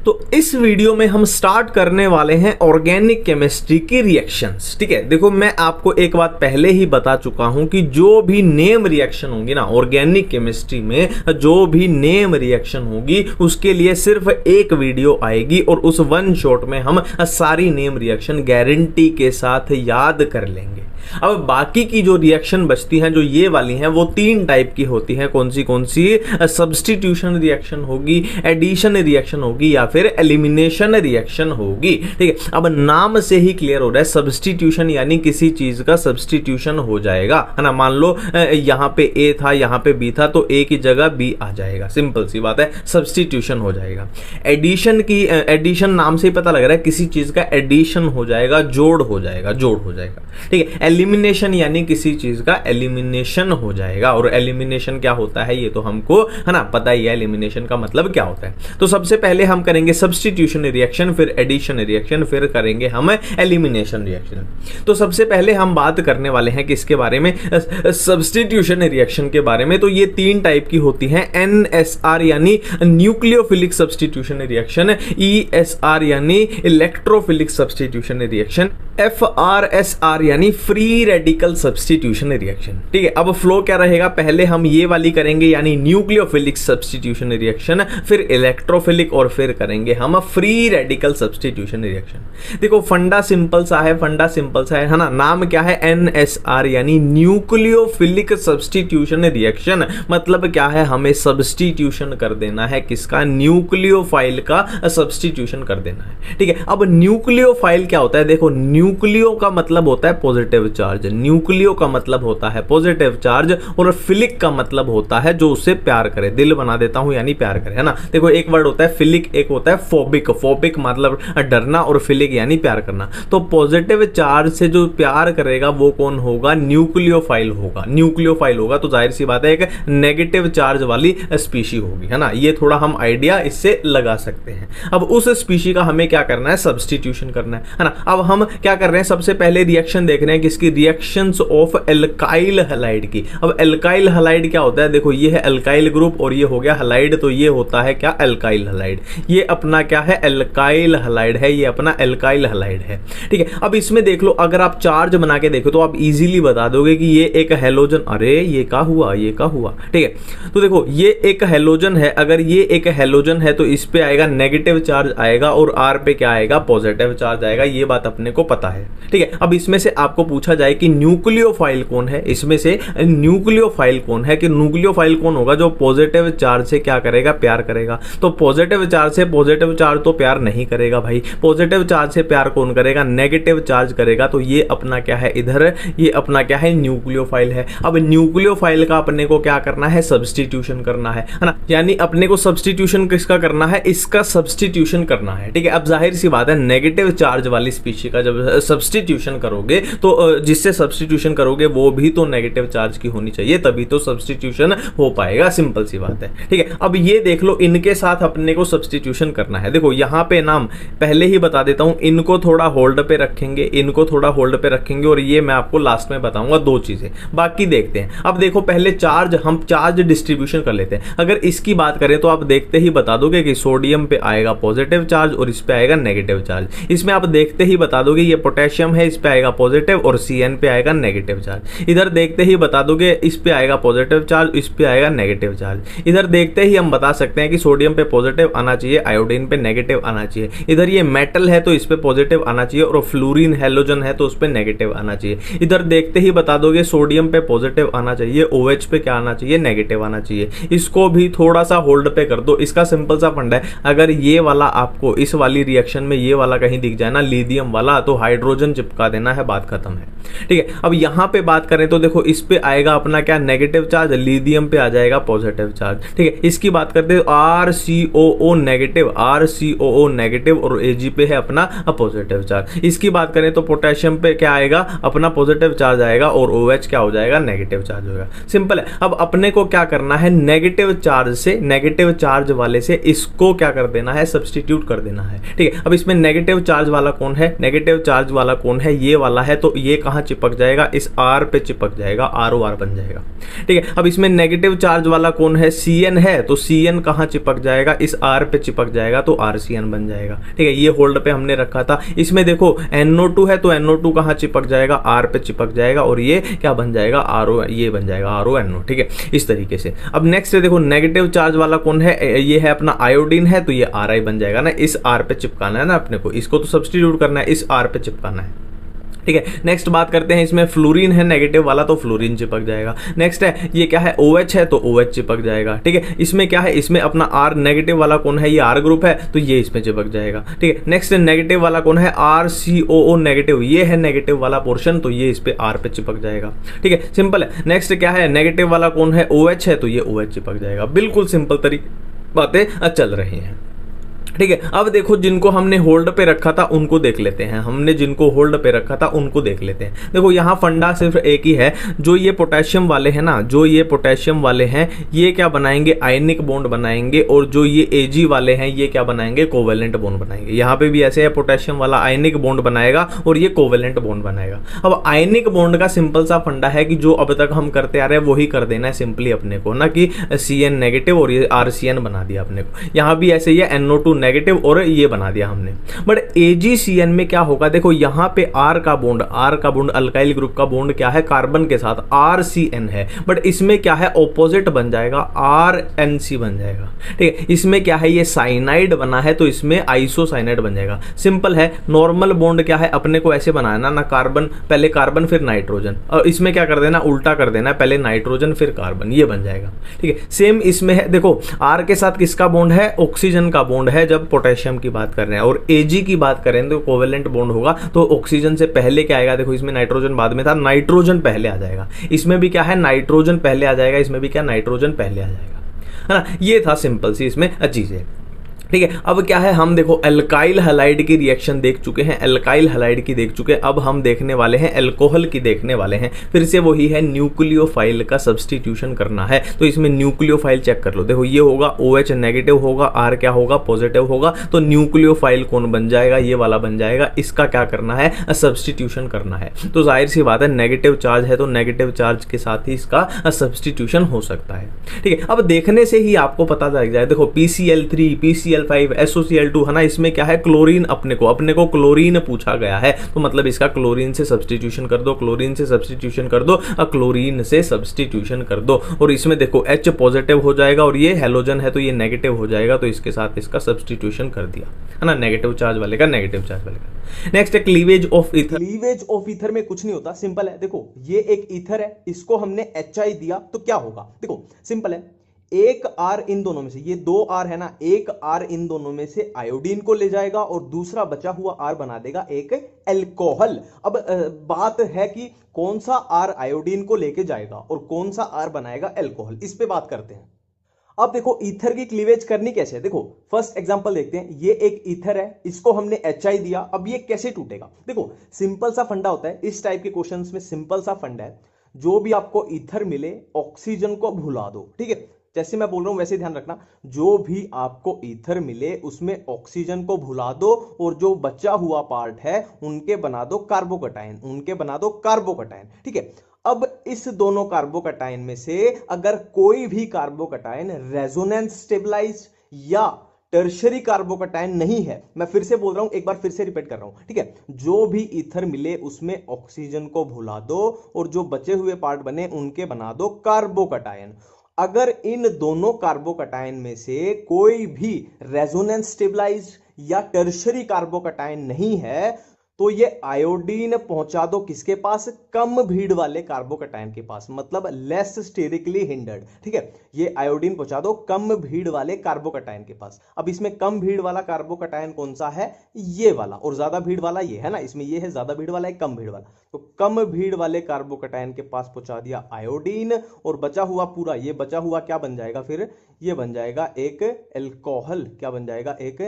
तो इस वीडियो में हम स्टार्ट करने वाले हैं ऑर्गेनिक केमिस्ट्री की रिएक्शंस। ठीक है, देखो मैं आपको एक बात पहले ही बता चुका हूं कि जो भी नेम रिएक्शन होगी ना ऑर्गेनिक केमिस्ट्री में, जो भी नेम रिएक्शन होगी उसके लिए सिर्फ एक वीडियो आएगी और उस वन शॉट में हम सारी नेम रिएक्शन गारंटी के साथ याद कर लेंगे। अब बाकी की जो रिएक्शन बचती हैं, जो ये वाली हैं, वो तीन टाइप की होती हैं। कौन सी? सब्स्टिट्यूशन रिएक्शन होगी, एडिशन रिएक्शन होगी या फिर एलिमिनेशन रिएक्शन होगी। ठीक है, अब नाम से ही क्लियर हो रहा है, सब्स्टिट्यूशन यानी किसी चीज का सब्स्टिट्यूशन हो जाएगा, है ना। मान लो यहां पे ए था, यहां पे बी था, तो ए की जगह बी आ जाएगा, सिंपल सी बात है, सब्स्टिट्यूशन हो जाएगा। एडिशन नाम से ही पता लग रहा है, किसी चीज का एडिशन हो जाएगा, जोड़ हो जाएगा। ठीक है, एलिमिनेशन यानी किसी चीज का एलिमिनेशन हो जाएगा। और एलिमिनेशन क्या होता है ये तो हमको है ना पता ही है, एलिमिनेशन का मतलब क्या होता है। तो सबसे पहले हम करेंगे सब्स्टिट्यूशन रिएक्शन, फिर एडिशन रिएक्शन, फिर करेंगे हम एलिमिनेशन रिएक्शन। तो सबसे पहले हम बात करने वाले हैं किसके बारे में, सब्स्टिट्यूशन रिएक्शन के बारे में। तो ये तीन टाइप की होती हैं, NSR यानी न्यूक्लियोफिलिक सब्स्टिट्यूशन रिएक्शन, ESR यानी इलेक्ट्रोफिलिक सब्स्टिट्यूशन रिएक्शन, FRSR यानी फ्री रेडिकल सब्स्टिट्यूशन रिएक्शन। ठीक है, अब फ्लो क्या रहेगा, पहले हम ये वाली करेंगे यानी न्यूक्लियोफिलिक सब्स्टिट्यूशन रिएक्शन, फिर इलेक्ट्रोफिलिक और फिर करेंगे हम फ्री रेडिकल सब्स्टिट्यूशन रिएक्शन। देखो फंडा सिंपल सा है ना। नाम क्या है, NSR यानी न्यूक्लियोफिलिक सब्स्टिट्यूशन रिएक्शन। मतलब क्या है, हमें सब्स्टिट्यूशन कर देना है किसका, न्यूक्लियोफाइल का सब्स्टिट्यूशन कर देना है। ठीक है, अब न्यूक्लियोफाइल क्या होता है, देखो न्यूक्लियो का मतलब होता है पॉजिटिव चार्ज, न्यूक्लियो का मतलब होता है पॉजिटिव चार्ज, और फिलिक का मतलब होता है जो उससे प्यार करे। दिल बना देता हूं यानी प्यार करे, है ना। देखो एक वर्ड होता है फिलिक, एक होता है फोबिक। फोबिक मतलब डरना और फिलिक यानी प्यार करना। तो पॉजिटिव चार्ज से जो प्यार करेगा वो कौन होगा, न्यूक्लियोफाइल होगा। तो जाहिर सी बात है एक नेगेटिव चार्ज वाली स्पीशी होगी, है ना। ये थोड़ा हम आइडिया इससे लगा सकते हैं। अब उस स्पीशी का हमें क्या करना है, सब्स्टिट्यूशन करना है ना। अब हम क्या कर रहे हैं, सबसे पहले रिएक्शन देख रहे हैं किसकी, रिएक्शंस ऑफ एल्काइल हैलाइड की। अब एल्काइल हैलाइड क्या होता है, देखो ये है एल्काइल ग्रुप और ये हो गया हैलाइड, तो ये होता है क्या, एल्काइल हैलाइड। ये अपना क्या है, एल्काइल हैलाइड है, ये अपना एल्काइल हैलाइड है। ठीक है, अब इसमें देख लो, अगर आप चार्ज बना के देखो तो आप इजीली बता दोगे कि ये एक हैलोजन, अरे ये क्या हुआ। ठीक है, तो देखो ये एक हैलोजन है, अगर ये एक हैलोजन है तो इस पे आएगा नेगेटिव चार्ज आएगा और R पे क्या आएगा, पॉजिटिव चार्ज आएगा। ये बात अपने को पता है। ठीक है, अब इसमें से आपको पूछा जाए कि न्यूक्लियोफाइल कौन है, इसमें से न्यूक्लियोफाइल कौन है, कि न्यूक्लियोफाइल कौन होगा जो पॉजिटिव चार्ज से क्या करेगा, प्यार करेगा। तो पॉजिटिव चार्ज से, पॉजिटिव चार्ज तो प्यार नहीं करेगा भाई, पॉजिटिव चार्ज से प्यार कौन करेगा, नेगेटिव चार्ज करेगा। तो ये अपना क्या है, इधर ये अपना क्या है, न्यूक्लियोफाइल है। अब न्यूक्लियोफाइल का अपने को क्या करना है, सब्स्टिट्यूशन करना है ना। यानी अपने को सब्स्टिट्यूशन किसका करना है, इसका सब्स्टिट्यूशन करना है। ठीक है, अब जाहिर सी बात है नेगेटिव चार्ज वाली स्पीशी का जब सब्स्टिट्यूशन करोगे तो जिससे सब्स्टिट्यूशन करोगे वो भी तो नेगेटिव चार्ज की होनी चाहिए, तभी तो सब्स्टिट्यूशन हो पाएगा, सिंपल सी बात है। ठीक है, अब ये देख लो, इनके साथ अपने को सब्स्टिट्यूशन करना है। देखो यहाँ पे नाम पहले ही बता देता हूं, इनको थोड़ा होल्ड पे रखेंगे, और ये मैं आपको लास्ट में बताऊंगा दो चीजें, बाकी देखते हैं। अब देखो पहले हम चार्ज डिस्ट्रीब्यूशन कर लेते हैं। अगर इसकी बात करें तो आप देखते ही बता दोगे कि सोडियम पे आएगा पॉजिटिव चार्ज और इस पे आएगा नेगेटिव चार्ज। इसमें आप देखते ही बता दोगे ये पोटेशियम है, इस पे आएगा पॉजिटिव और CN पे आएगा नेगेटिव चार्ज। इधर देखते ही बता दोगे इस पे आएगा पॉजिटिव चार्ज, इस पे आएगा नेगेटिव चार्ज। इधर देखते ही हम बता सकते हैं कि सोडियम पे पॉजिटिव आना चाहिए, आयोडीन पे नेगेटिव आना चाहिए। इधर ये मेटल है तो इस पे पॉजिटिव आना चाहिए, और फ्लोरीन हैलोजन है तो उस पे नेगेटिव आना चाहिए। इधर देखते ही बता दोगे सोडियम पे पॉजिटिव आना चाहिए, OH पे क्या आना चाहिए, नेगेटिव आना चाहिए। इसको भी थोड़ा सा होल्ड पे कर दो। इसका सिंपल सा फंडा है, अगर ये वाला आपको इस वाली रिएक्शन में ये वाला कहीं दिख जाए ना, लिथियम वाला, तो हाइड्रोजन चिपका देना है, बात खत्म है। ठीक है, अब यहां पे बात करें तो देखो इस पे आएगा अपना क्या, नेगेटिव चार्ज, लिथियम पे आ जाएगा पॉजिटिव चार्ज। ठीक है, इसकी बात करते हैं RCOO नेगेटिव, और Ag पे है अपना पॉजिटिव चार्ज। इसकी बात करें तो पोटेशियम पे क्या आएगा, अपना पॉजिटिव चार्ज आएगा, और OH क्या हो जाएगा, नेगेटिव चार्ज होगा। सिंपल है। अब अपने को क्या करना है, नेगेटिव चार्ज वाले से इसको क्या कर देना है, सब्स्टिट्यूट कर देना है। ठीक है, अब इसमें नेगेटिव चार्ज वाला कौन है, ये वाला है, तो ये कहां चिपक जाएगा, इस R पे चिपक जाएगा, ROR बन जाएगा। ठीक है, अब इसमें नेगेटिव चार्ज वाला कौन है, Cn है, तो Cn कहां चिपक जाएगा, इस R पे चिपक चिपक जाएगा तो RCN बन जाएगा। ठीक है, ये होल्ड पे हमने रखा था। इसमें देखो NO2 है तो NO2 कहाँ चिपक जाएगा, R पे चिपक जाएगा और ये क्या बन जाएगा, RO, ये बन जाएगा RONO। ठीक है, इस तरीके से। अब नेक्स्ट देखो नेगेटिव चार्ज वाला कौन है, ये है अपना आयोडीन है तो ये RI बन जाएगा ना, इस R पे चिपकाना है ना अपने को, इसको तो सब्स्टिट्यूट करना है, इस R पे चिपकाना है। ठीक है, नेक्स्ट बात करते हैं, इसमें फ्लोरीन है नेगेटिव वाला तो फ्लोरीन चिपक जाएगा। नेक्स्ट है ये क्या है, OH है तो OH चिपक जाएगा। ठीक है, इसमें क्या है, इसमें अपना R नेगेटिव वाला कौन है, ये R ग्रुप है तो ये इसमें चिपक जाएगा। ठीक है, नेक्स्ट नेगेटिव वाला कौन है, RCOO नेगेटिव, ये है नेगेटिव वाला पोर्शन तो ये इस पे R पे चिपक जाएगा। ठीक है, सिंपल है। नेक्स्ट क्या है, नेगेटिव वाला कौन है, OH है तो ये OH चिपक जाएगा। बिल्कुल सिंपल तरीके बातें चल रही हैं। ठीक है, अब देखो जिनको हमने होल्ड पे रखा था उनको देख लेते हैं, हमने जिनको होल्ड पे रखा था उनको देख लेते हैं। देखो यहाँ फंडा सिर्फ एक ही है, जो ये पोटेशियम वाले हैं ना, जो ये पोटेशियम वाले हैं ये क्या बनाएंगे, आयनिक बॉन्ड बनाएंगे, और जो ये Ag वाले हैं ये क्या बनाएंगे, कोवेलेंट बॉन्ड बनाएंगे। यहाँ पे भी ऐसे है, पोटेशियम वाला आयनिक बॉन्ड बनाएगा और ये कोवेलेंट बॉन्ड बनाएगा। अब आयनिक बॉन्ड का सिंपल सा फंडा है कि जो अब तक हम करते आ रहे हैं वही कर देना है सिंपली अपने को, ना कि Cn नेगेटिव और ये RCN बना दिया अपने को। यहाँ भी ऐसे ही है, NO2 नेगेटिव और ये बना दिया हमने। बट AgCN में क्या होगा, देखो यहाँ पे R का बॉन्ड अल्काइल ग्रुप का बॉन्ड क्या है, कार्बन के साथ RCN है, बट इसमें क्या है, ऑपोजिट बन जाएगा, RNC बन जाएगा। ठीक है, इसमें क्या है, ये साइनाइड बना है तो इसमें आइसोसाइनाइड बन जाएगा। सिंपल है, नॉर्मल बॉन्ड क्या है, अपने को ऐसे बनाना ना, कार्बन पहले कार्बन फिर नाइट्रोजन, और इसमें क्या कर देना, उल्टा कर देना, पहले नाइट्रोजन फिर कार्बन, ये बन जाएगा। ठीक है, सेम इसमें है, देखो R के साथ किसका बॉन्ड है, ऑक्सीजन का बॉन्ड है जब पोटेशियम की बात कर रहे हैं, और Ag की बात करें तो कोवेलेंट बॉन्ड होगा तो ऑक्सीजन से पहले क्या आएगा, देखो इसमें नाइट्रोजन बाद में था, नाइट्रोजन पहले आ जाएगा। इसमें भी क्या है, नाइट्रोजन पहले आ जाएगा, इसमें भी क्या, नाइट्रोजन पहले आ जाएगा, है ना। ये था सिंपल सी इसमें चीजें। ठीक है, अब क्या है, हम देखो एल्काइल हैलाइड की रिएक्शन देख चुके हैं, एल्काइल हैलाइड की देख चुके हैं, अब हम देखने वाले हैं एल्कोहल की देखने वाले हैं। फिर से वही है, न्यूक्लियोफाइल का सब्स्टिट्यूशन करना है। तो इसमें न्यूक्लियोफाइल चेक कर लो, देखो ये होगा OH नेगेटिव होगा, R क्या होगा, पॉजिटिव होगा, तो न्यूक्लियोफाइल कौन बन जाएगा, ये वाला बन जाएगा। इसका क्या करना है, सब्स्टिट्यूशन करना है। तो जाहिर सी बात है, नेगेटिव चार्ज है तो नेगेटिव चार्ज के साथ ही इसका सब्स्टिट्यूशन हो सकता है। ठीक है, अब देखने से ही आपको पता चल जाए, देखो PCl3 PCl5 SOCl2 है ना, इसमें क्या है, क्लोरीन, अपने को क्लोरीन पूछा गया है तो मतलब इसका क्लोरीन से सब्स्टिट्यूशन कर दो, क्लोरीन से सब्स्टिट्यूशन कर दो, क्लोरीन से सब्स्टिट्यूशन कर दो। और इसमें देखो H पॉजिटिव हो जाएगा और ये हेलोजन है तो ये नेगेटिव हो जाएगा, तो इसके साथ इसका सब्स्टिट्यूशन कर दिया, है ना, नेगेटिव चार्ज वाले का नेगेटिव चार्ज वाले का। नेक्स्ट है cleavage of ether. Cleavage of ether में कुछ नहीं होता, सिंपल है। देखो ये एक ईथर है, इसको हमने HI दिया तो क्या होगा, देखो सिंपल है, एक R इन दोनों में से, ये 2 R है ना, एक R इन दोनों में से आयोडीन को ले जाएगा और दूसरा बचा हुआ R बना देगा एक एल्कोहल। अब बात है कि कौन सा R आयोडीन को लेके जाएगा और कौन सा R बनाएगा एल्कोहल, इस पे बात करते हैं। अब देखो ईथर की क्लीवेज करनी कैसे है, देखो फर्स्ट एग्जांपल देखते हैं। ये एक ईथर है, इसको हमने HI दिया, अब ये कैसे टूटेगा, देखो सिंपल सा फंडा होता है इस टाइप के क्वेश्चंस में, सिंपल सा फंडा है, जो भी आपको ईथर मिले ऑक्सीजन को भुला दो। ठीक है, जैसे मैं बोल रहा हूं वैसे ध्यान रखना, जो भी आपको ईथर मिले उसमें ऑक्सीजन को भुला दो और जो बचा हुआ पार्ट है उनके बना दो कार्बोकटायन, उनके बना दो कार्बोकटायन। ठीक है, अब इस दोनों कार्बोकटायन में से अगर कोई भी कार्बोकटायन रेजोनेंस स्टेबलाइज्ड या टर्शरी कार्बोकटायन नहीं है, मैं फिर से बोल रहा हूं, एक बार फिर से रिपीट कर रहा हूं। ठीक है, जो भी ईथर मिले उसमें ऑक्सीजन को भुला दो और जो बचे हुए पार्ट बने उनके बना दो कार्बोकटायन। अगर इन दोनों कार्बोकटायन में से कोई भी रेजोनेंस स्टेबलाइज्ड या टर्शरी कार्बोकटायन नहीं है तो ये आयोडीन पहुंचा दो किसके पास, कम भीड़ वाले कार्बोकटायन के पास, मतलब लेस स्टेरिकली हिंडर्ड। ठीक है, ये आयोडीन पहुंचा दो कम भीड़ वाले कार्बोकटायन के पास। अब इसमें कम भीड़ वाला कार्बोकटायन कौन सा है, ये वाला, और ज्यादा भीड़ वाला ये है ना, इसमें ये है ज्यादा भीड़ वाला है, कम भीड़ वाला, तो कम भीड़ वाले कार्बोकटायन के पास पहुंचा दिया आयोडीन, और बचा हुआ पूरा, ये बचा हुआ क्या बन जाएगा, फिर ये बन जाएगा एक एल्कोहल, क्या बन जाएगा, एक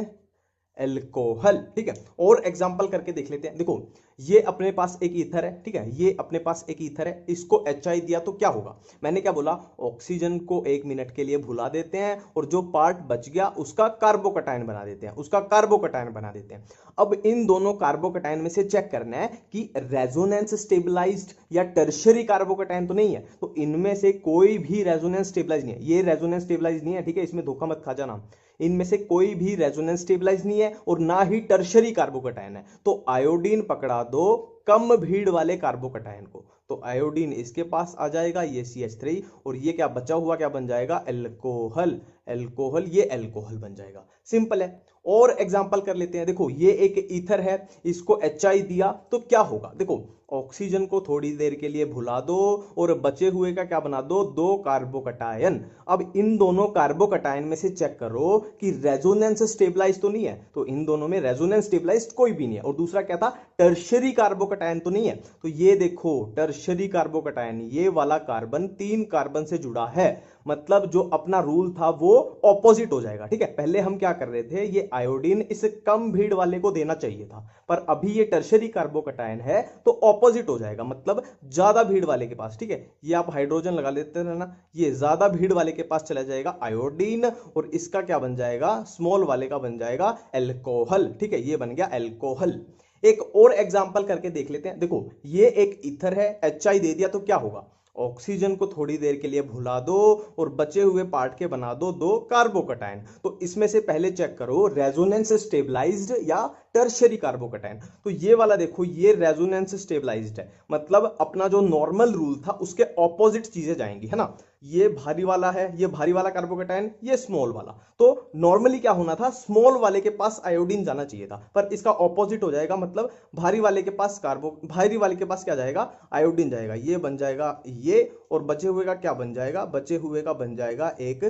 एल्कोहल। ठीक है, और एग्जांपल करके देख लेते हैं। देखो ये अपने पास एक ईथर है, ठीक है, ये अपने पास एक ईथर है, इसको HI दिया तो क्या होगा, मैंने क्या बोला, ऑक्सीजन को 1 मिनट के लिए भुला देते हैं और जो पार्ट बच गया उसका कार्बोकटायन बना देते हैं, उसका कार्बोकटायन बना देते हैं। अब इन दोनों कार्बोकटायन में से चेक करना है कि रेजोनेंस स्टेबलाइज्ड या टर्शरी कार्बोकटायन तो नहीं है, तो इनमें से कोई भी रेजोनेंस स्टेबलाइज नहीं है, ये रेजोनेंस स्टेबलाइज नहीं है। ठीक है, इसमें धोखा मत खा जाना, इनमें से कोई भी रेजोनेंस स्टेबलाइज नहीं है और ना ही टर्शरी कार्बोकैटायन है। तो आयोडीन पकड़ा दो कम भीड़ वाले कार्बोकैटायन को, तो आयोडीन इसके पास आ जाएगा, ये CH3, और ये क्या बचा हुआ क्या बन जाएगा, एल्कोहल। एल्कोहल, ये एल्कोहल बन जाएगा। सिंपल है। और एग्जांपल कर लेते हैं। देखो ये एक ईथर है, इसको HI दिया तो क्या होगा, देखो ऑक्सीजन को थोड़ी देर के लिए भुला दो और बचे हुए का क्या बना दो, 2 कार्बोकैटायन। अब इन दोनों कार्बोकैटायन में से चेक करो कि रेजोनेंस स्टेबलाइज तो नहीं है, तो इन दोनों में रेजोनेंस स्टेबलाइज्ड कोई भी नहीं है। और दूसरा क्या था, टर्शरी कार्बोकैटायन तो नहीं है, तो ये देखो टर्शरी कार्बोकैटायन, ये वाला कार्बन 3 कार्बन से जुड़ा है, मतलब जो अपना रूल था वो ऑपोजिट हो जाएगा। ठीक है, पहले हम क्या कर रहे थे, ये आयोडीन इस कम भीड़ वाले को देना चाहिए था, पर अभी ये टर्शरी कार्बोकैटायन है तो ऑपोजिट हो जाएगा, मतलब ज्यादा भीड़ वाले के पास। ठीक है, ये आप हाइड्रोजन लगा लेते रहना, ये ज्यादा भीड़ वाले के पास चला जाएगा आयोडीन, और इसका क्या बन जाएगा, स्मॉल वाले का बन जाएगा एल्कोहल। ठीक है, ये बन गया एल्कोहल। एक और एग्जांपल करके देख लेते हैं। देखो ये एक ईथर है, HI दे दिया तो क्या होगा, ऑक्सीजन को थोड़ी देर के लिए भुला दो और बचे हुए पार्ट के बना दो 2 कार्बोकैटायन। तो इसमें से पहले चेक करो रेजोनेंस स्टेबलाइज्ड या टर्शरी कार्बोकैटायन। तो ये वाला देखो, ये रेजोनेंस स्टेबलाइज्ड है, मतलब अपना जो नॉर्मल रूल था उसके ऑपोजिट चीजें जाएंगी, है ना। ये भारी वाला है, ये भारी वाला कार्बोकैटायन, ये स्मॉल वाला। तो नॉर्मली क्या होना था, स्मॉल वाले के पास आयोडीन जाना चाहिए था, पर इसका ऑपोजिट हो जाएगा, मतलब भारी वाले के पास क्या जाएगा, आयोडीन जाएगा। ये बन जाएगा ये, और बचे हुए का क्या बन जाएगा, बचे हुए का बन जाएगा एक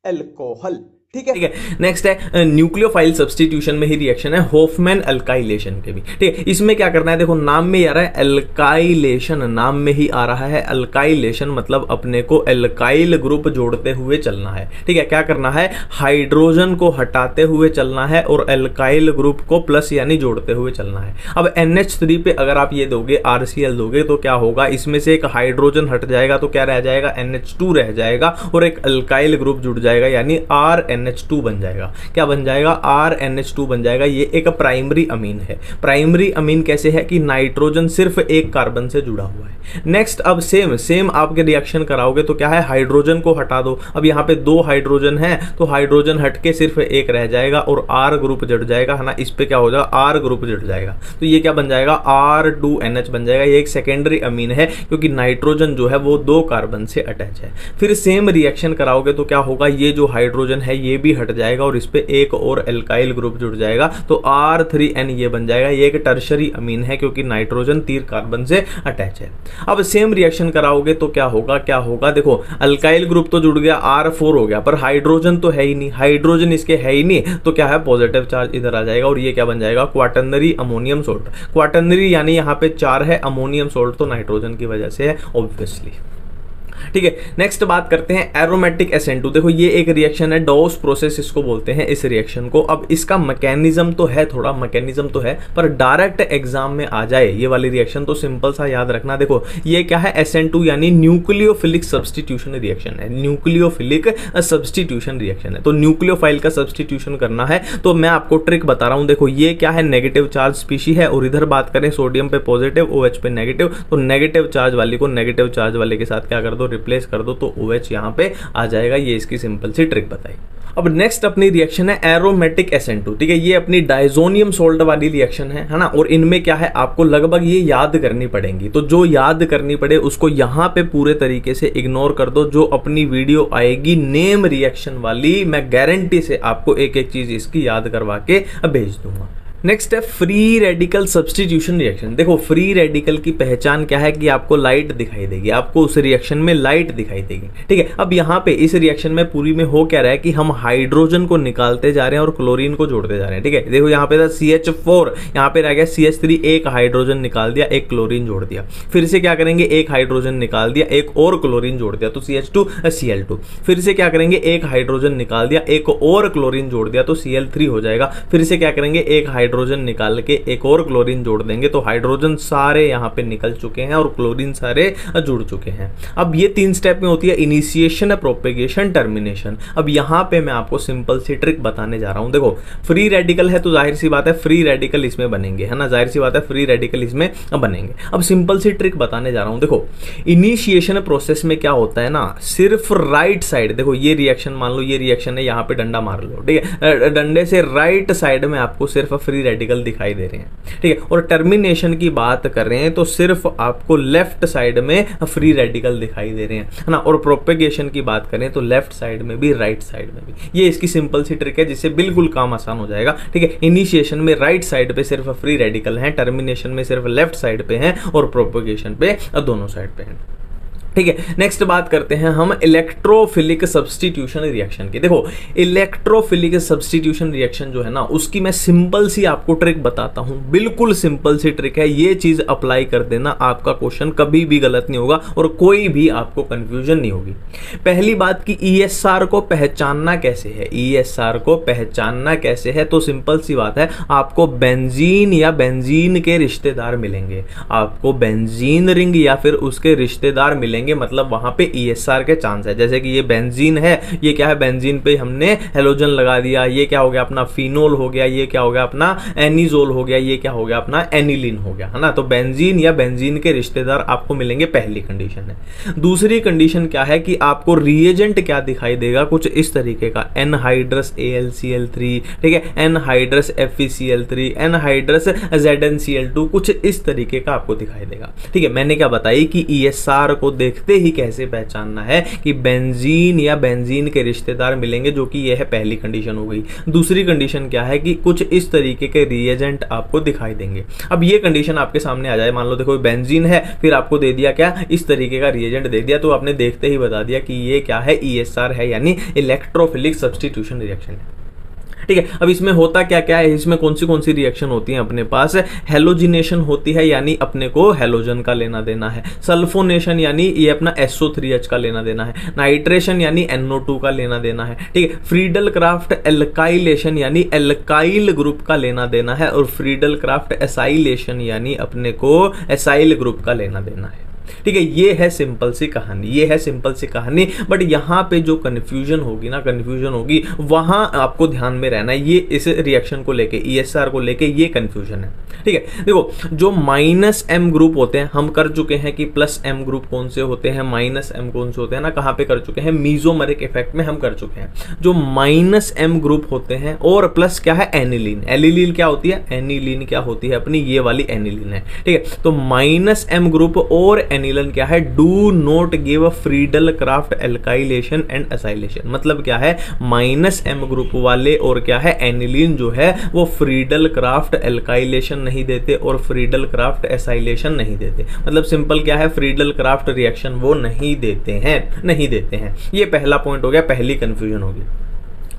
एल्कोहल। ठीक है, नेक्स्ट है न्यूक्लियोफाइल सब्स्टिट्यूशन में ही रिएक्शन है होफमैन अल्काइलेशन के भी। ठीक है, इसमें क्या करना है, देखो नाम में ही आ रहा है अल्काइलेशन, नाम में ही आ रहा है अल्काइलेशन, मतलब अपने को एल्काइल ग्रुप जोड़ते हुए चलना है। ठीक है, क्या करना है, हाइड्रोजन को हटाते हुए चलना है और एल्काइल ग्रुप को प्लस यानी जोड़ते हुए चलना है। अब NH3 पे अगर आप ये दोगे, RCl दोगे, तो क्या होगा, इसमें से एक हाइड्रोजन हट जाएगा तो क्या रह जाएगा, NH2 रह जाएगा, और एक अल्काइल ग्रुप जुड़ जाएगा यानी RNH2 बन जाएगा। क्या बन जाएगा, RNH2 बन जाएगा। ये एक प्राइमरी अमीन है। प्राइमरी अमीन कैसे है कि नाइट्रोजन सिर्फ एक कार्बन से जुड़ा हुआ है। नेक्स्ट, अब सेम आपके रिएक्शन कराओगे तो क्या है, हाइड्रोजन को हटा दो। अब यहाँ पे 2 हाइड्रोजन है तो हाइड्रोजन हट के सिर्फ एक रह जाएगा और R ग्रुप जुड़ जाएगा, है ना। इस पे क्या हो जाएगा, R ग्रुप जुड़ जाएगा, तो ये क्या बन जाएगा, R2NH बन जाएगा। ये एक सेकेंडरी अमीन है क्योंकि नाइट्रोजन जो है वो 2 कार्बन से अटैच है। फिर सेम रिएक्शन कराओगे तो क्या होगा, ये जो हाइड्रोजन है ये भी हट जाएगा और इस पे एक और एल्काइल ग्रुप जुड़ जाएगा, तो R3N ये बन जाएगा। ये एक टर्शरी अमीन है क्योंकि नाइट्रोजन 3 कार्बन से अटैच है। अब सेम रिएक्शन कराओगे तो क्या होगा, देखो अल्काइल ग्रुप तो जुड़ गया, R4 हो गया, पर हाइड्रोजन तो है ही नहीं, हाइड्रोजन इसके है ही नहीं, तो क्या है, पॉजिटिव चार्ज इधर आ जाएगा और ये क्या बन जाएगा, क्वाटर्नरी अमोनियम सोल्ट। क्वाटर्नरी यानी यहाँ पे 4 है, अमोनियम सोल्ट तो नाइट्रोजन की वजह से है ऑब्वियसली। ठीक है, नेक्स्ट बात करते हैं एरोमेटिक SN2। देखो ये एक रिएक्शन है, डॉस प्रोसेस इसको बोलते हैं इस रिएक्शन को। अब इसका मैकेनिज्म तो है, थोड़ा मैकेनिज्म तो है, पर डायरेक्ट एग्जाम में आ जाए ये वाली रिएक्शन तो सिंपल सा याद रखना। देखो ये क्या है, SN2 यानी न्यूक्लियोफिलिक सब्स्टिट्यूशन रिएक्शन है। न्यूक्लियोफिलिक सब्स्टिट्यूशन रिएक्शन है, तो न्यूक्लियोफाइल का सब्स्टिट्यूशन करना है। तो मैं आपको ट्रिक बता रहा हूं, देखो ये क्या है, नेगेटिव चार्ज स्पीशी है, और इधर बात करें सोडियम पे पॉजिटिव, OH पे नेगेटिव, तो नेगेटिव चार्ज वाली को नेगेटिव चार्ज वाले के साथ क्या कर दो, रिप्लेस कर दो, तो OH यहां पे आ जाएगा। ये इसकी सिंपल सी ट्रिक बताई। अब नेक्स्ट अपनी रिएक्शन है एरोमेटिक SN2। ठीक है, ये अपनी डाइजोनियम सोल्ट वाली रिएक्शन है ना। और इनमें क्या है, आपको लगभग ये याद करनी पड़ेंगी, तो जो याद करनी पड़े उसको यहां पे पूरे तरीके से इग्नोर कर दो। जो अपनी वीडियो आएगी नेम रिएक्शन वाली, मैं गारंटी से आपको एक एक चीज इसकी याद करवा के भेज दूंगा। नेक्स्ट है फ्री रेडिकल सब्स्टिट्यूशन रिएक्शन। देखो फ्री रेडिकल की पहचान क्या है कि आपको लाइट दिखाई देगी, आपको उस रिएक्शन में लाइट दिखाई देगी। ठीक है, अब यहाँ पे इस रिएक्शन में पूरी में हो क्या रहा है कि हम हाइड्रोजन को निकालते जा रहे हैं और क्लोरीन को जोड़ते जा रहे हैं। ठीक है, देखो यहाँ पे था CH4, यहाँ पे रह गया CH3, एक हाइड्रोजन निकाल दिया, एक क्लोरीन जोड़ दिया। फिर से क्या करेंगे, एक हाइड्रोजन निकाल दिया, एक और क्लोरीन जोड़ दिया, तो CH2 Cl2। फिर से क्या करेंगे, एक हाइड्रोजन निकाल दिया, एक और क्लोरीन जोड़ दिया, तो Cl3 हो जाएगा। फिर से क्या करेंगे, एक हाइड्रोजन निकाल के एक और क्लोरीन जोड़ देंगे तो हाइड्रोजन सारे यहाँ पे निकल चुके हैं और क्लोरीन सारे जुड़ चुके हैं। अब ये 3 स्टेप में होती है इनिशिएशन, प्रोपेगेशन, टर्मिनेशन। अब यहाँ पे मैं आपको सिंपल सी ट्रिक बताने जा रहा हूँ। देखो फ्री रेडिकल है तो जाहिर सी बात है फ्री रेडिकल इसमें बनेंगे, है ना, जाहिर सी बात है फ्री रेडिकल इसमें बनेंगे। अब सिंपल सी ट्रिक बताने जा रहा हूँ। देखो इनिशिएशन प्रोसेस में क्या होता है ना, सिर्फ राइट साइड, देखो ये रिएक्शन मान लो, ये रिएक्शन है, यहाँ पे डंडा मार लो, ठीक है, डंडे से राइट साइड में आपको सिर्फ फ्री रेडिकल दिखाई दे रहे हैं, ठीक है। और टर्मिनेशन की बात कर रहे हैं तो सिर्फ आपको लेफ्ट साइड में फ्री रेडिकल दिखाई दे रहे हैं, है ना। और प्रोपेगेशन की बात करें तो लेफ्ट साइड में भी, राइट साइड में भी। ये इसकी सिंपल सी ट्रिक है जिससे बिल्कुल काम आसान हो जाएगा, ठीक है। इनिशिएशन में राइट साइड पे सिर्फ फ्री रेडिकल हैं, टर्मिनेशन में सिर्फ लेफ्ट साइड पे हैं और प्रोपेगेशन पे दोनों साइड पे हैं, ठीक है। नेक्स्ट बात करते हैं हम इलेक्ट्रोफिलिक सब्स्टिट्यूशन रिएक्शन की। देखो इलेक्ट्रोफिलिक सब्स्टिट्यूशन रिएक्शन जो है ना, उसकी मैं सिंपल सी आपको ट्रिक बताता हूं, बिल्कुल सिंपल सी ट्रिक है। ये चीज अप्लाई कर देना, आपका क्वेश्चन कभी भी गलत नहीं होगा और कोई भी आपको कंफ्यूजन नहीं होगी। पहली बात कि ESR को पहचानना कैसे है, ESR को पहचानना कैसे है, तो सिंपल सी बात है, आपको बेंजीन या बेंजीन के रिश्तेदार मिलेंगे, आपको बेंजीन रिंग या फिर उसके रिश्तेदार मिलेंगे, मतलब वहां पे ESR के चांस है। जैसे कि ये बेंजीन है, ये क्या है, बेंजीन पे हमने हेलोजन लगा दिया, ये क्या हो गया अपना फिनोल हो गया, ये क्या हो गया अपना एनिजोल हो गया, ये क्या हो गया अपना एनिलीन हो गया, है ना। तो बेंजीन या बेंजीन के रिश्तेदार आपको मिलेंगे, पहली कंडीशन है। दूसरी कंडीशन क्या है कि आपको रिएजेंट क्या दिखाई देगा, कुछ इस तरीके का, एनहाइड्रस AlCl3, ठीक है, एनहाइड्रस FeCl3, एनहाइड्रस ZnCl2, कुछ इस तरीके का आपको दिखाई देगा, ठीक है। मैंने क्या बताई कि ESR को देखते ही कैसे पहचानना है कि बेंजीन या बेंजीन के रिश्तेदार मिलेंगे, जो कि यह है पहली कंडीशन हो गई। दूसरी कंडीशन क्या है कि कुछ इस तरीके के रिएजेंट आपको दिखाई देंगे। अब ये कंडीशन आपके सामने आ जाए, मान लो देखो बेंजीन है, फिर आपको दे दिया क्या, इस तरीके का रिएजेंट दे दिया, तो आपने देखते ही बता दिया कि ये क्या है, ESR है, यानी इलेक्ट्रोफिलिक सब्स्टिट्यूशन रिएक्शन है, ठीक है। अब इसमें होता क्या क्या है, इसमें कौन सी रिएक्शन होती है अपने पास, हेलोजिनेशन होती है, यानी अपने को हेलोजन का लेना देना है, सल्फोनेशन यानी ये अपना SO3H का लेना देना है, नाइट्रेशन यानी NO2 का लेना देना है, ठीक है। फ्रीडल क्राफ्ट एल्काइलेशन यानी एल्काइल ग्रुप का लेना देना है, और फ्रीडल क्राफ्ट एसाइलेशन यानी अपने को एसाइल ग्रुप का लेना देना है, ठीक है। ये है सिंपल सी कहानी, ये है सिंपल सी कहानी। बट यहां पे जो कंफ्यूजन होगी ना, कंफ्यूजन होगी, वहां आपको ध्यान में रहना है, ये इस रिएक्शन को लेके, ESR को लेके ये कंफ्यूजन है, ठीक है। देखो जो -M ग्रुप होते हैं, हम कर चुके हैं कि +M ग्रुप कौन से होते हैं, -M कौन से होते हैं ना, कहां पे कर चुके हैं, मीजोमरिक इफेक्ट में हम कर चुके हैं। जो -M ग्रुप होते हैं और प्लस क्या है, एनिलीन, एनिलीन क्या होती है, एनिलीन क्या होती है अपनी, ये वाली एनिलीन है, ठीक है। तो -M ग्रुप और एनिलीन क्या है, do not give Friedel craft alkylation and acylation. मतलब क्या है, -M ग्रुप वाले और क्या है, एनिलीन जो है वो फ्रीडल क्राफ्ट एल्काइलेशन नहीं देते और फ्रीडल क्राफ्ट एसाइलेशन नहीं देते। मतलब सिंपल क्या है, फ्रीडल क्राफ्ट रिएक्शन वो नहीं देते हैं। ये पहला पॉइंट हो गया, पहली कंफ्यूजन होगी,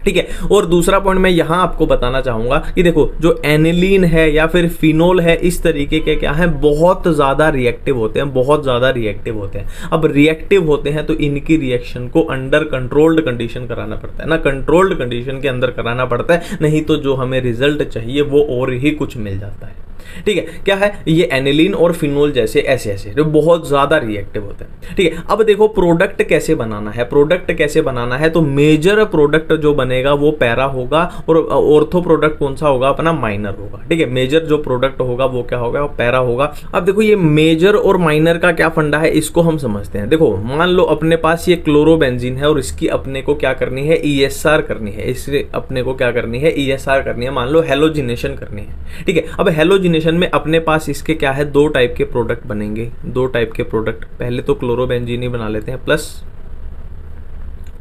ठीक है। और दूसरा पॉइंट मैं यहां आपको बताना चाहूंगा कि देखो जो एनिलीन है या फिर फिनोल है, इस तरीके के क्या है, बहुत ज्यादा रिएक्टिव होते हैं, बहुत ज्यादा रिएक्टिव होते हैं। अब रिएक्टिव होते हैं तो इनकी रिएक्शन को अंडर कंट्रोल्ड कंडीशन कराना पड़ता है ना, कंट्रोल्ड कंडीशन के अंदर कराना पड़ता है, नहीं तो जो हमें रिजल्ट चाहिए वो और ही कुछ मिल जाता है, ठीक है। क्या है, ये एनिलीन और फिनोल जैसे ऐसे जो बहुत ज्यादा रिएक्टिव होते हैं, ठीक है। अब देखो प्रोडक्ट कैसे बनाना है, प्रोडक्ट कैसे बनाना है, तो मेजर प्रोडक्ट जो बनेगा वो पैरा होगा और ऑर्थो प्रोडक्ट कौन सा होगा, अपना माइनर होगा, ठीक है। मेजर जो प्रोडक्ट होगा वो क्या होगा, वो पैरा होगा। अब देखो ये मेजर और माइनर का क्या फंडा है, इसको हम समझते हैं। देखो मान लो अपने पास ये क्लोरोबेंजीन है और इसकी अपने को क्या करनी है, ESR करनी है, इससे अपने को क्या करनी है, ESR करनी है, मान लो हेलोजिनेशन करनी है, ठीक है। अब हेलोजिनेशन में अपने पास इसके क्या है, 2 टाइप के प्रोडक्ट बनेंगे, 2 टाइप के प्रोडक्ट। पहले तो क्लोरोबेंजीन ही बना लेते हैं, प्लस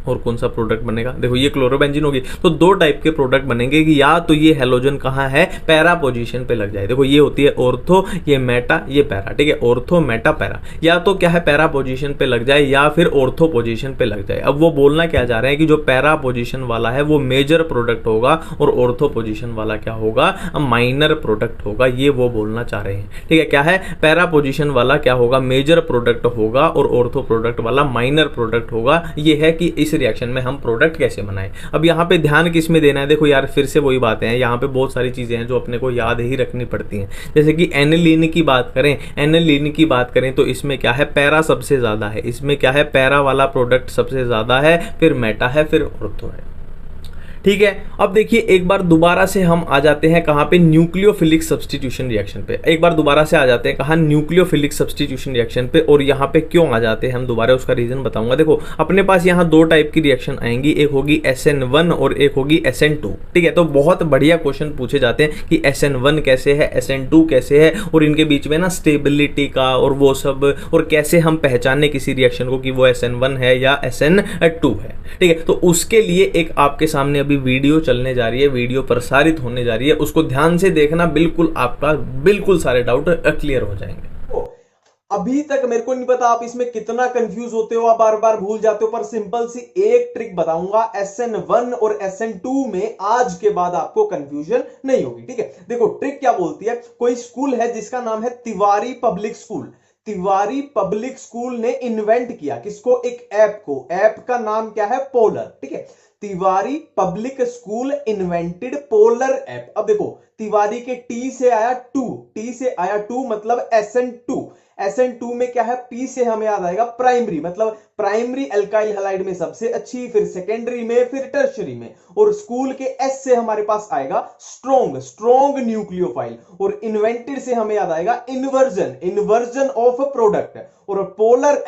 और कौन सा प्रोडक्ट बनेगा, देखो ये क्लोरोबेंजीन होगी, तो 2 टाइप के प्रोडक्ट बनेंगे कि या तो ये हेलोजन कहाँ है, पैरा पोजीशन पे लग जाए। देखो ये होती है ऑर्थो, ये मेटा, ये पैरा, ठीक है, ऑर्थो मेटा पैरा, या तो क्या है पैरा पोजीशन पे लग जाए या फिर ऑर्थो पोजीशन पे लग जाए। अब वो बोलना क्या जा रहे हैं कि जो पैरा पोजीशन वाला है वो मेजर प्रोडक्ट होगा और ऑर्थो पोजीशन वाला क्या होगा, माइनर प्रोडक्ट होगा, ये वो बोलना चाह रहे हैं, ठीक है। क्या है, पैरा पोजीशन वाला क्या होगा, मेजर प्रोडक्ट होगा और ऑर्थो प्रोडक्ट वाला माइनर प्रोडक्ट होगा। ये है कि इस रिएक्शन में हम प्रोडक्ट कैसे बनाएं। अब यहाँ पे ध्यान किस में देना है, देखो यार फिर से वही बातें हैं, यहाँ पे बहुत सारी चीज़ें हैं जो अपने को याद ही रखनी पड़ती हैं। जैसे कि एनिलीन की बात करें, एनिलीन की बात करें तो इसमें क्या है, पैरा सबसे ज़्यादा है, इसमें क्या है, पैरा वाला प्रोडक्ट सबसे ज़्यादा है, फिर मेटा है, फिर ऑर्थो है। ठीक है, अब देखिए एक बार दोबारा से हम आ जाते हैं कहाँ पे, न्यूक्लियोफिलिक सब्स्टिट्यूशन रिएक्शन पे। एक बार दोबारा से आ जाते हैं कहाँ, न्यूक्लियोफिलिक सब्स्टिट्यूशन रिएक्शन पे। और यहाँ पे क्यों आ जाते हैं हम दोबारा, उसका रीजन बताऊंगा। देखो अपने पास यहाँ दो टाइप की रिएक्शन आएंगी, एक होगी SN1 और एक होगी SN2। ठीक है, तो बहुत बढ़िया क्वेश्चन पूछे जाते हैं कि SN1 कैसे है, SN2 कैसे है, और इनके बीच में ना स्टेबिलिटी का और वो सब, और कैसे हम पहचाने किसी रिएक्शन को कि वो SN1 है या SN2 है। ठीक है, तो उसके लिए एक आपके सामने वीडियो चलने जा रही है, वीडियो प्रसारित होने जा रही है, उसको ध्यान से देखना, बिल्कुल आपका बिल्कुल सारे डाउट क्लियर हो जाएंगे। अभी तक मेरे को नहीं पता आप इसमें कितना कंफ्यूज होते हो, आप बार बार भूल जाते हो, पर सिंपल सी एक ट्रिक बताऊंगा, SN1 और SN2 में आज के बाद आपको कंफ्यूजन नहीं होगी। ठीक है, देखो ट्रिक क्या बोलती है, कोई स्कूल है जिसका नाम है Tiwari public school. Tiwari public school ने इन्वेंट किया किसको, एक ऐप को, ऐप का नाम क्या है, पोलर। ठीक है, Tiwari public school invented polar app. अब देखो तिवारी के टी से आया टू मतलब SN2। SN2 में क्या है, P से हमें याद आएगा प्राइमरी, मतलब प्राइमरी अल्काइल हैलाइड में सबसे अच्छी, फिर सेकेंडरी में, फिर टर्शरी में। और स्कूल के S से हमारे पास आएगा स्ट्रॉन्ग न्यूक्लियोफाइल। और इन्वेंटेड से हमें याद आएगा इन्वर्जन ऑफ प्रोडक्ट। और पोलर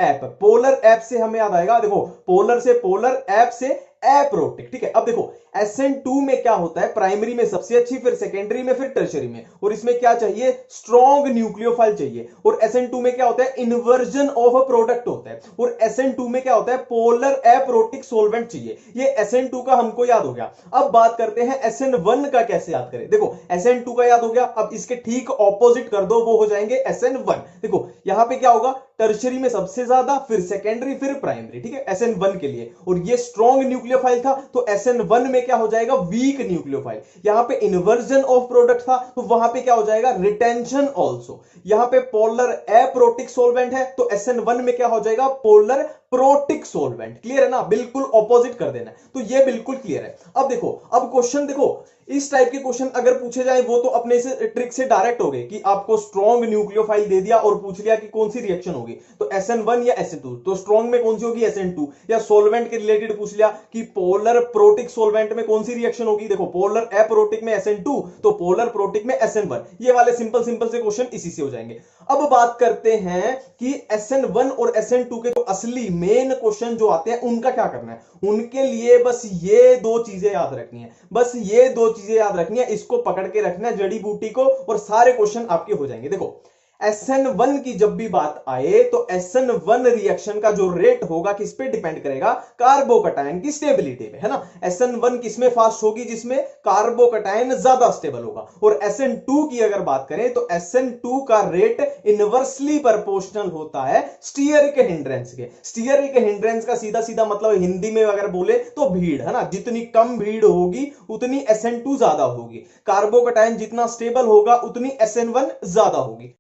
ऐप से हमें याद आएगा, देखो पोलर से, पोलर ऐप से एप्रोटिक। ठीक है, अब देखो SN2 में क्या होता है, प्राइमरी में सबसे अच्छी, फिर सेकेंडरी में, फिर टर्शरी में। और इसमें क्या चाहिए, स्ट्रॉन्ग न्यूक्लियोफाइल चाहिए। और SN2 में क्या होता है, इन्वर्जन ऑफ अ प्रोडक्ट होता है। और SN2 में क्या होता है, पोलर एप्रोटिक सोल्वेंट चाहिए। ये SN2 का हमको याद हो गया। अब बात करते हैं SN1 का कैसे याद करें। देखो SN2 का याद हो गया, अब इसके ठीक ऑपोजिट कर दो, वो हो जाएंगे SN1। देखो यहां पे क्या होगा, टर्शरी में सबसे ज्यादा, फिर सेकेंडरी, फिर प्राइमरी। ठीक है, SN1 के लिए। और ये स्ट्रॉन्ग न्यूक्लियोफाइल था, तो SN1 में क्या हो जाएगा, वीक न्यूक्लियोफाइल। यहां पे इन्वर्जन ऑफ प्रोडक्ट था, तो वहां पे क्या हो जाएगा, रिटेंशन ऑल्सो। यहां पे पोलर एप्रोटिक सोल्वेंट है, तो SN1 में क्या हो जाएगा, पोलर प्रोटिक सोल्वेंट। क्लियर है ना, बिल्कुल ऑपोजिट कर देना है, तो ये बिल्कुल क्लियर है। अब देखो, अब क्वेश्चन देखो, इस टाइप के क्वेश्चन अगर पूछे जाए वो तो अपने से ट्रिक से डायरेक्ट हो गए कि आपको स्ट्रॉन्ग न्यूक्लियोफाइल दे दिया और पूछ लिया कि कौन सी रिएक्शन होगी, तो SN1 या SN2, तो स्ट्रॉन्ग में कौन सी होगी, SN2। या सोल्वेंट के रिलेटेड पूछ लिया कि पोलर प्रोटिक सोल्वेंट में कौन सी रिएक्शन होगी, देखो पोलर एप्रोटिक में SN2, तो पोलर प्रोटिक में SN1। ये वाले सिंपल से क्वेश्चन इसी से हो जाएंगे। अब बात करते हैं कि SN1 और SN2 के तो असली मेन क्वेश्चन जो आते हैं उनका क्या करना है। उनके लिए बस ये दो चीजें याद रखनी है, बस ये दो चीजें याद रखनी है, इसको पकड़ के रखना है जड़ी बूटी को, और सारे क्वेश्चन आपके हो जाएंगे। देखो SN1 की जब भी बात आए तो SN1 रिएक्शन का जो रेट होगा किस पे डिपेंड करेगा, कार्बोकटायन की स्टेबिलिटी पे, है ना। SN1 किसमें फास्ट होगी, जिसमें कार्बोकटायन ज्यादा स्टेबल होगा। और SN2 की अगर बात करें तो SN2 का रेट इनवर्सली प्रोपोर्शनल होता है स्टीयरिक हिंड्रेंस के। स्टीयरिक हिंड्रेंस का सीधा सीधा मतलब हिंदी में अगर बोले तो भीड़, है ना। जितनी कम भीड़ होगी उतनी SN2 ज्यादा होगी, कार्बोकटायन जितना स्टेबल होगा उतनी SN1 ज्यादा होगी।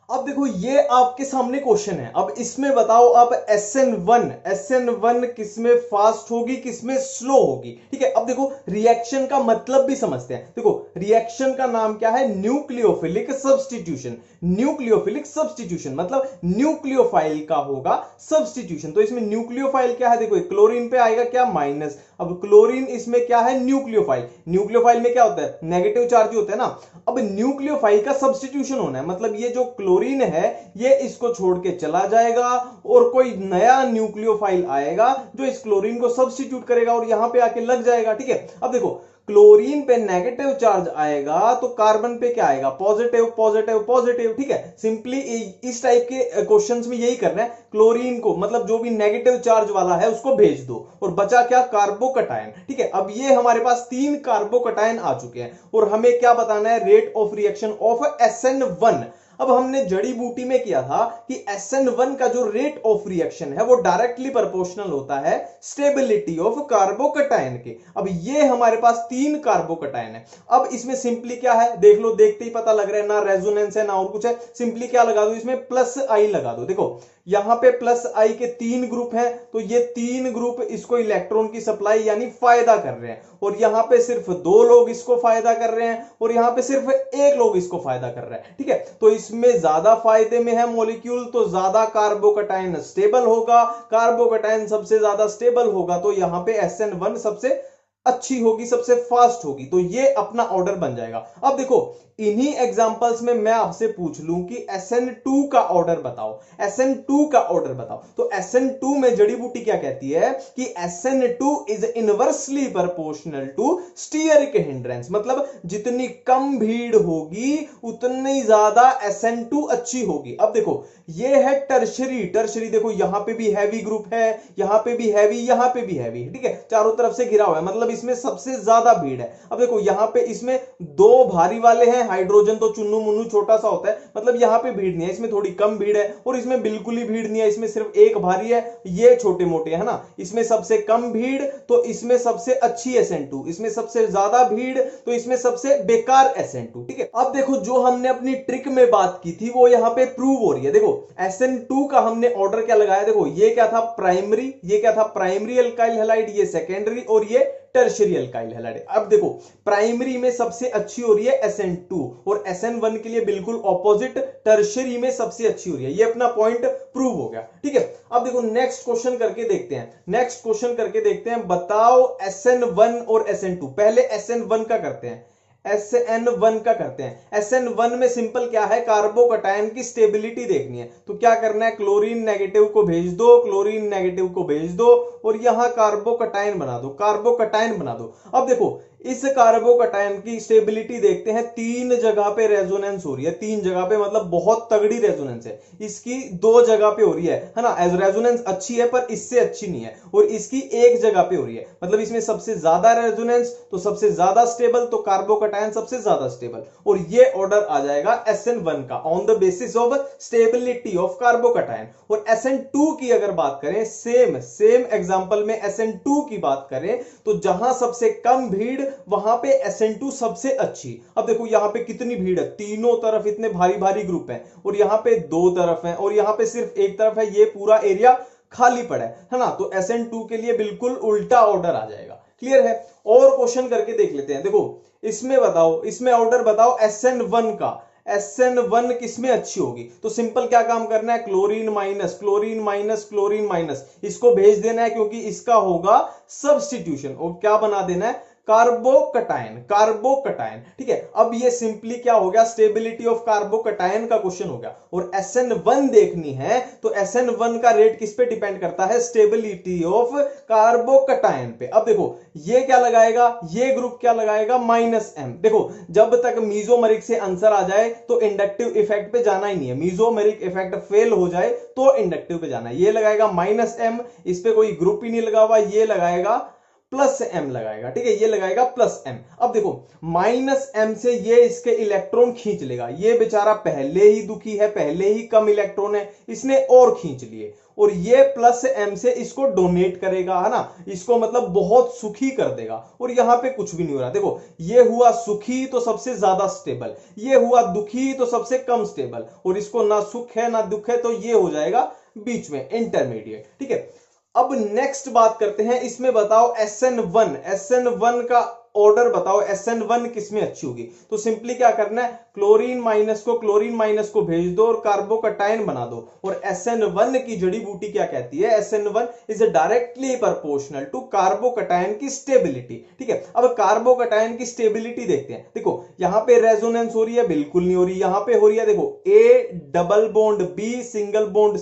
अब देखो ये आपके सामने क्वेश्चन है, अब इसमें बताओ आप SN1 किसमें फास्ट होगी, किसमें स्लो होगी। ठीक है, अब देखो रिएक्शन का मतलब भी समझते हैं। देखो रिएक्शन का नाम क्या है, न्यूक्लियोफिलिक सब्स्टिट्यूशन। न्यूक्लियोफिलिक सब्स्टिट्यूशन मतलब न्यूक्लियोफाइल का होगा सब्स्टिट्यूशन। तो इसमें न्यूक्लियोफाइल क्या है, देखो क्लोरीन पे आएगा क्या, माइनस। अब क्लोरीन इसमें क्या है, न्यूक्लियोफाइल। न्यूक्लियोफाइल में क्या होता है, नेगेटिव चार्ज होता है ना। अब न्यूक्लियोफाइल का सब्स्टिट्यूशन होना है, मतलब ये जो क्लोरीन है ये इसको छोड़ के चला जाएगा और कोई नया न्यूक्लियोफाइल आएगा जो इस क्लोरीन को सब्स्टिट्यूट करेगा और यहां पे आके लग जाएगा। ठीक है, अब देखो क्लोरीन पे नेगेटिव चार्ज आएगा तो कार्बन पे क्या आएगा, पॉजिटिव पॉजिटिव पॉजिटिव। ठीक है, सिंपली इस टाइप के क्वेश्चंस में यही करना है, क्लोरीन को मतलब जो भी नेगेटिव चार्ज वाला है उसको भेज दो और बचा क्या, कार्बोकटायन। ठीक है, अब ये हमारे पास 3 कार्बोकटायन आ चुके हैं और हमें क्या बताना है, rate of reaction of SN1। अब हमने जड़ी बूटी में किया था कि SN1 का जो रेट ऑफ रिएक्शन है वो डायरेक्टली प्रोपोर्शनल होता है स्टेबिलिटी ऑफ कार्बोकटायन के। अब ये हमारे पास 3 कार्बोकटायन है। अब इसमें सिंपली क्या है, देख लो, देखते ही पता लग रहा है, ना रेजोनेंस है ना और कुछ है, सिंपली क्या लगा दो, इसमें प्लस आई लगा दो। देखो यहां पे प्लस आई के 3 ग्रुप हैं, तो ये 3 ग्रुप इसको इलेक्ट्रॉन की सप्लाई यानी फायदा कर रहे हैं, और यहां पे सिर्फ 2 लोग इसको फायदा कर रहे हैं, और यहां पे सिर्फ 1 लोग इसको फायदा कर रहे हैं। ठीक है, तो इसमें ज्यादा फायदे में है मॉलिक्यूल, तो ज्यादा कार्बोकटायन स्टेबल होगा, कार्बोकटायन सबसे ज्यादा स्टेबल होगा, तो यहां पे SN1 सबसे अच्छी होगी, सबसे फास्ट होगी, तो ये अपना ऑर्डर बन जाएगा। अब देखो इन्हीं एग्जांपल्स में मैं आपसे पूछ लूं कि SN2 का ऑर्डर बताओ, SN2 का ऑर्डर बताओ, तो SN2 में जड़ी बूटी क्या कहती है कि SN2 is inversely proportional to steric hindrance, मतलब जितनी कम भीड़ होगी उतनी ज्यादा SN2 अच्छी होगी। अब देखो ये है टर्शरी, टर्शरी देखो यहां पे भी हैवी ग्रुप है, यहां पे भी हैवी, यहां पे भी हैवी, ठीक है, चारों तरफ से घिरा हुआ है, मतलब इसमें सबसे ज्यादा भीड़ है। अब देखो यहां पे इसमें 2 भारी वाले हैं, हाइड्रोजन तो चुन्नू मुन्नू छोटा सा होता है, मतलब यहां पे भीड़ नहीं है, इसमें थोड़ी कम भीड़ है, और इसमें बिल्कुल ही भीड़ नहीं है, इसमें सिर्फ 1 भारी है, ये छोटे मोटे है ना, इसमें सबसे कम भीड़ तो इसमें सबसे अच्छी SN2, इसमें सबसे ज्यादा भीड़ तो इसमें सबसे बेकार SN2। ठीक है, अब देखो जो हमने अपनी ट्रिक में बात की थी वो यहां पे प्रूव हो रही है। देखो SN2 का हमने ऑर्डर क्या लगाया, देखो ये क्या था प्राइमरी, ये क्या था प्राइमरी अल्काइल हैलाइड, ये सेकेंडरी, और ये टर्शियरी अल्काइल हैलाइड। अब देखो प्राइमरी में सबसे अच्छी हो रही है SN2, और SN1 के लिए बिल्कुल ऑपोजिट टर्शियरी में सबसे अच्छी हो रही है, ये अपना पॉइंट प्रूव हो गया। ठीक है, अब देखो नेक्स्ट क्वेश्चन करके देखते हैं, नेक्स्ट क्वेश्चन करके देखते हैं, बताओ SN1 और SN2, पहले SN1 का करते हैं, SN1 का करते हैं। SN1 में सिंपल क्या है, कार्बोकटायन की स्टेबिलिटी देखनी है, तो क्या करना है, क्लोरीन नेगेटिव को भेज दो, क्लोरीन नेगेटिव को भेज दो, और यहां कार्बोकटायन बना दो, कार्बोकटायन बना दो। अब देखो इस कार्बोकटायन की स्टेबिलिटी देखते हैं, 3 जगह पे रेजोनेंस हो रही है, 3 जगह पे, मतलब बहुत तगड़ी रेजोनेंस है, इसकी 2 जगह पे हो रही है ना, एज रेजोनेंस अच्छी है पर इससे अच्छी नहीं है, और इसकी 1 जगह पे हो रही है, मतलब इसमें सबसे ज्यादा रेजोनेंस तो सबसे ज्यादा स्टेबल, तो कार्बोकटायन सबसे ज्यादा स्टेबल, और ये ऑर्डर आ जाएगा SN1 का on the basis of stability of carbocation. और SN2 की अगर बात करें, सेम एग्जांपल में SN2 की बात करें, तो जहां सबसे कम भीड़ वहां पे SN2 सबसे अच्छी। अब देखो यहां पे कितनी भीड़ है, तीनों तरफ इतने भारी भारी ग्रुप हैं, और यहां पे 2 तरफ हैं, और यहां पे सिर्फ 1 तरफ है, ये पूरा एरिया खाली पड़ा है ना, तो SN2 के लिए बिल्कुल उल्टा ऑर्डर आ जाएगा। क्लियर है, और क्वेश्चन करके देख लेते हैं। देखो इसमें बताओ, इसमें ऑर्डर बताओ SN1 का, SN1 किसमें अच्छी होगी, तो सिंपल क्या काम करना है, chlorine minus chlorine minus chlorine minus, इसको भेज देना है, क्योंकि इसका होगा सब्स्टिट्यूशन, और क्या बना देना है, कार्बोकटायन, कार्बोकटायन। ठीक है, अब ये सिंपली क्या हो गया, स्टेबिलिटी ऑफ कार्बोकटायन का क्वेश्चन हो गया, और SN1 देखनी है तो SN1 का रेट किस पे डिपेंड करता है, स्टेबिलिटी ऑफ कार्बोकटायन पे। अब देखो ये क्या लगाएगा, ये ग्रुप क्या लगाएगा, -M। देखो जब तक मीजोमेरिक से आंसर आ जाए तो इंडक्टिव इफेक्ट पे जाना ही नहीं है, मीजोमेरिक इफेक्ट फेल हो जाए तो इंडक्टिव पे जाना है। ये लगाएगा -M, इस पे कोई ग्रुप ही नहीं लगा हुआ, ये लगाएगा +M लगाएगा। ठीक है, ये लगाएगा +M। अब देखो -M से ये इसके इलेक्ट्रॉन खींच लेगा, ये बेचारा पहले ही दुखी है, पहले ही कम इलेक्ट्रॉन है, इसने और खींच लिए, और ये +M से इसको डोनेट करेगा, है ना, इसको मतलब बहुत सुखी कर देगा, और यहां पे कुछ भी नहीं हो रहा। देखो ये हुआ सुखी तो सबसे ज्यादा स्टेबल, ये हुआ दुखी तो सबसे कम स्टेबल, और इसको ना सुख है ना दुख है, तो ये हो जाएगा बीच में इंटरमीडिएट। ठीक है, अब नेक्स्ट बात करते हैं, इसमें बताओ SN1, SN1 का ऑर्डर बताओ, SN1 किसमें अच्छी होगी, तो सिंपली क्या करना है, क्लोरीन माइनस को भेज दो और कार्बोकटायन बना दो, और SN1 की जड़ी बूटी क्या कहती है, SN1 is directly proportional to carbocation की स्टेबिलिटी। ठीक है, अब कार्बोकटायन की स्टेबिलिटी देखते हैं। देखो यहां पे रेजोनेंस हो रही है, बिल्कुल नहीं हो रही, यहां पे हो रही है, देखो A double bond B single bond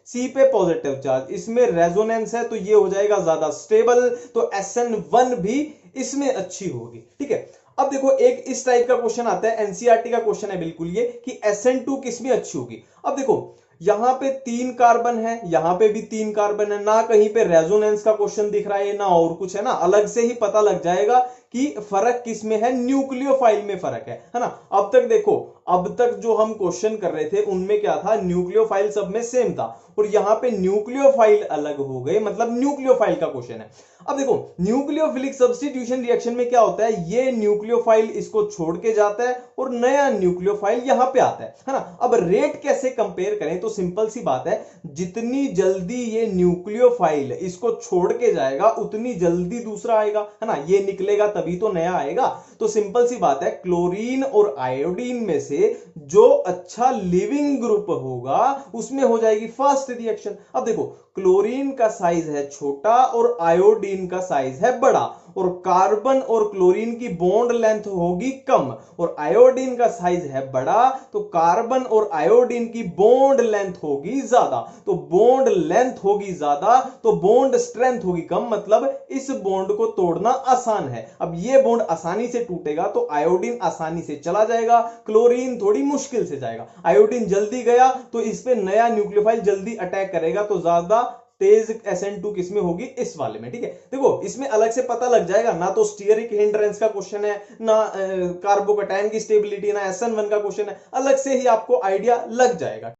C पे पॉजिटिव चार्ज, इसमें रेजोनेंस है तो ये हो जाएगा ज्यादा स्टेबल, तो SN1 भी इसमें अच्छी होगी। ठीक है, अब देखो एक इस टाइप का क्वेश्चन आता है, एनसीईआरटी का क्वेश्चन है बिल्कुल ये, कि SN2 किसमें अच्छी होगी। अब देखो यहां पे 3 कार्बन है, यहां पे भी 3 कार्बन है, ना कहीं पे रेजोनेंस का क्वेश्चन दिख रहा है ना और कुछ है ना, अलग से ही पता लग जाएगा कि फर्क किसमें है, न्यूक्लियोफाइल में फर्क है ना। अब तक देखो, अब तक जो हम क्वेश्चन कर रहे थे उनमें क्या था, न्यूक्लियोफाइल सब में सेम था, और यहां पे न्यूक्लियोफाइल अलग हो गए, मतलब न्यूक्लियोफाइल का क्वेश्चन है। अब देखो न्यूक्लियोफिलिक सब्स्टिट्यूशन रिएक्शन में क्या होता है, ये न्यूक्लियोफाइल इसको छोड़ के जाता है और नया न्यूक्लियोफाइल यहां पे आता है ना। अब रेट कैसे कंपेयर करें, तो सिंपल सी बात है, जितनी जल्दी ये न्यूक्लियोफाइल इसको छोड़ के जाएगा उतनी जल्दी दूसरा आएगा, है ना, ये निकलेगा तभी तो नया आएगा। तो सिंपल सी बात है, क्लोरीन और आयोडीन में से जो अच्छा लिविंग ग्रुप होगा उसमें हो जाएगी फास्ट रिएक्शन। अब देखो क्लोरीन का साइज है छोटा और आयोडीन का साइज है बड़ा, और कार्बन और क्लोरीन की बॉन्ड लेंथ होगी कम, और आयोडीन का साइज है बड़ा, तो कार्बन और आयोडीन की बॉन्ड लेंथ होगी ज्यादा। तो बॉन्ड लेंथ होगी ज्यादा तो बॉन्ड स्ट्रेंथ होगी कम, मतलब इस बॉन्ड को तोड़ना आसान है। अब ये बॉन्ड आसानी से टूटेगा तो आयोडीन आसानी से चला जाएगा, क्लोरीन थोड़ी मुश्किल से जाएगा। आयोडीन जल्दी गया तो इस पे नया न्यूक्लियोफाइल जल्दी अटैक करेगा, तो ज्यादा तेज SN2 किसमें होगी, इस वाले में। ठीक है, देखो इसमें अलग से पता लग जाएगा, ना तो स्टीयरिक हिंड्रेंस का क्वेश्चन है, ना कार्बोकैटायन की स्टेबिलिटी, ना SN1 का क्वेश्चन है, अलग से ही आपको आइडिया लग जाएगा।